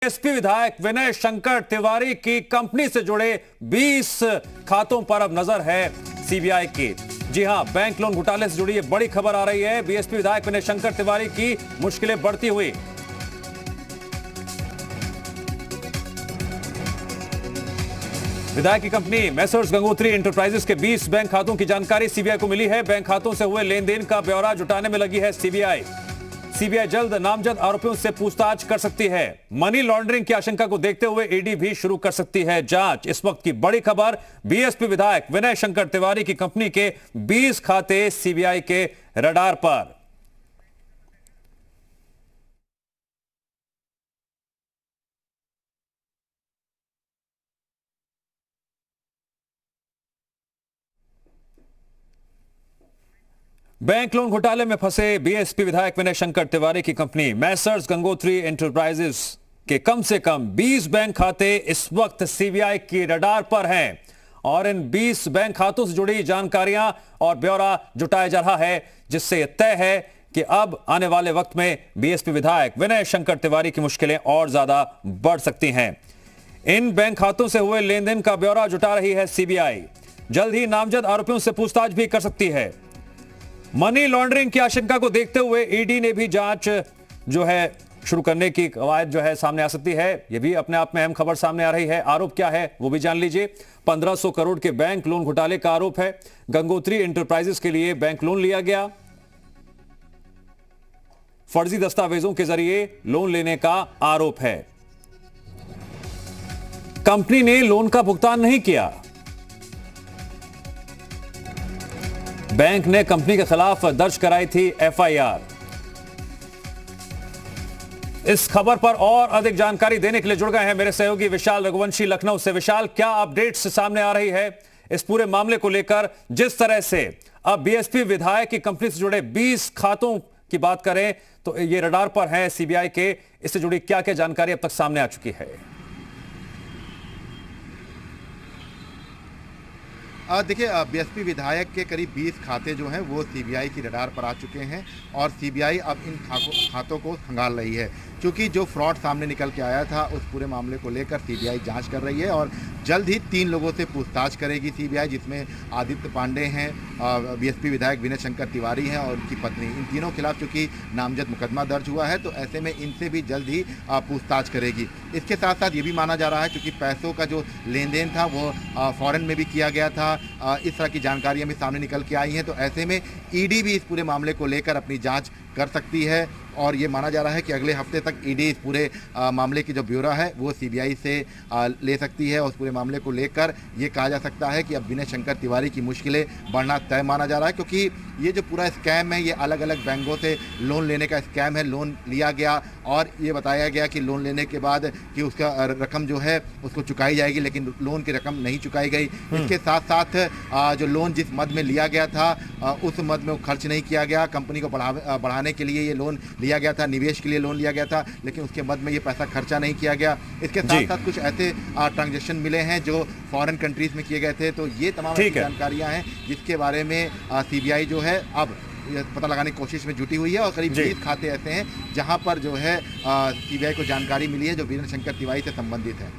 BSP विधायक विनय शंकर तिवारी की company से जुड़े 20 खातों पर अब नजर है सीबीआई की। जी हां, बैंक लोन घोटाले से जुड़ी ये बड़ी खबर आ रही है। बीएसपी विधायक विनय शंकर तिवारी की मुश्किलें बढ़ती हुई। विधायक की कंपनी मैसर्स गंगोत्री एंटरप्राइजेस के 20 बैंक खातों की जानकारी सीबीआई को मिली है। बैंक खातों से हुए लेन देन का ब्यौरा जुटाने में लगी है सीबीआई। सीबीआई जल्द नामजद आरोपियों से पूछताछ कर सकती है। मनी लॉन्ड्रिंग की आशंका को देखते हुए ईडी भी शुरू कर सकती है जांच। इस वक्त की बड़ी खबर, बीएसपी विधायक विनय शंकर तिवारी की कंपनी के 20 खाते सीबीआई के रडार पर। बैंक लोन घोटाले में फंसे बीएसपी विधायक विनय शंकर तिवारी की कंपनी मैसर्स गंगोत्री एंटरप्राइजेस के कम से कम 20 बैंक खाते इस वक्त सीबीआई की रडार पर हैं और इन 20 बैंक खातों से जुड़ी जानकारियां और ब्यौरा जुटाया जा रहा है, जिससे यह तय है कि अब आने वाले वक्त में बीएसपी विधायक विनय शंकर तिवारी की मुश्किलें और ज्यादा बढ़ सकती हैं। इन बैंक खातों से हुए लेन देन का ब्यौरा जुटा रही है सीबीआई। जल्द ही नामजद आरोपियों से पूछताछ भी कर सकती है। मनी लॉन्ड्रिंग की आशंका को देखते हुए ईडी ने भी जांच जो है शुरू करने की कवायद जो है सामने आ सकती है। यह भी अपने आप में अहम खबर सामने आ रही है। आरोप क्या है वो भी जान लीजिए। 1500 करोड़ के बैंक लोन घोटाले का आरोप है। गंगोत्री एंटरप्राइजेस के लिए बैंक लोन लिया गया। फर्जी दस्तावेजों के जरिए लोन लेने का आरोप है। कंपनी ने लोन का भुगतान नहीं किया। बैंक ने कंपनी के खिलाफ दर्ज कराई थी एफआईआर। इस खबर पर और अधिक जानकारी देने के लिए जुड़ गए हैं मेरे सहयोगी विशाल रघुवंशी लखनऊ से। विशाल, क्या अपडेट्स सामने आ रही है इस पूरे मामले को लेकर? जिस तरह से अब बीएसपी विधायक की कंपनी से जुड़े 20 खातों की बात करें तो ये रडार पर है सीबीआई के। इससे जुड़ी क्या क्या जानकारी अब तक सामने आ चुकी है? देखिए, बीएसपी विधायक के करीब 20 खाते जो हैं वो सीबीआई की रडार पर आ चुके हैं और सीबीआई अब इन खातों को खंगाल रही है। क्योंकि जो फ्रॉड सामने निकल के आया था उस पूरे मामले को लेकर सीबीआई जांच कर रही है और जल्द ही 3 लोगों से पूछताछ करेगी सीबीआई, जिसमें आदित्य पांडे हैं, बीएसपी विधायक विनय शंकर तिवारी हैं और उनकी पत्नी। इन तीनों के खिलाफ चूँकि नामजद मुकदमा दर्ज हुआ है तो ऐसे में इनसे भी जल्द ही पूछताछ करेगी। इसके साथ साथ ये भी माना जा रहा है क्योंकि पैसों का जो लेन देन था वो फॉरेन में भी किया गया था। इस तरह की जानकारियां भी सामने निकल के आई हैं, तो ऐसे में ईडी भी इस पूरे मामले को लेकर अपनी जांच कर सकती है और ये माना जा रहा है कि अगले हफ्ते तक ईडी इस पूरे मामले की जो ब्यौरा है वो सीबीआई से ले सकती है। और उस पूरे मामले को लेकर ये कहा जा सकता है कि अब विनय शंकर तिवारी की मुश्किलें बढ़ना तय माना जा रहा है, क्योंकि ये जो पूरा स्कैम है ये अलग अलग बैंकों से लोन लेने का स्कैम है। लोन लिया गया और ये बताया गया कि लोन लेने के बाद कि उसका रकम जो है उसको चुकाई जाएगी, लेकिन लोन की रकम नहीं चुकाई गई। इसके साथ साथ जो लोन जिस मद में लिया गया था उस मद में वो खर्च नहीं किया गया। कंपनी को बढ़ाने के लिए ये लोन लिया गया था, निवेश के लिए लोन लिया गया था, लेकिन उसके मद में ये पैसा खर्चा नहीं किया गया। इसके साथ साथ कुछ ऐसे ट्रांजैक्शन मिले हैं जो फॉरेन कंट्रीज में किए गए थे। तो ये तमाम जानकारियां हैं जिसके बारे में सीबीआई जो है अब पता लगाने की कोशिश में जुटी हुई है और करीब 20 खाते ऐसे हैं जहां पर जो है सीबीआई को जानकारी मिली है जो विनय शंकर तिवारी से संबंधित है।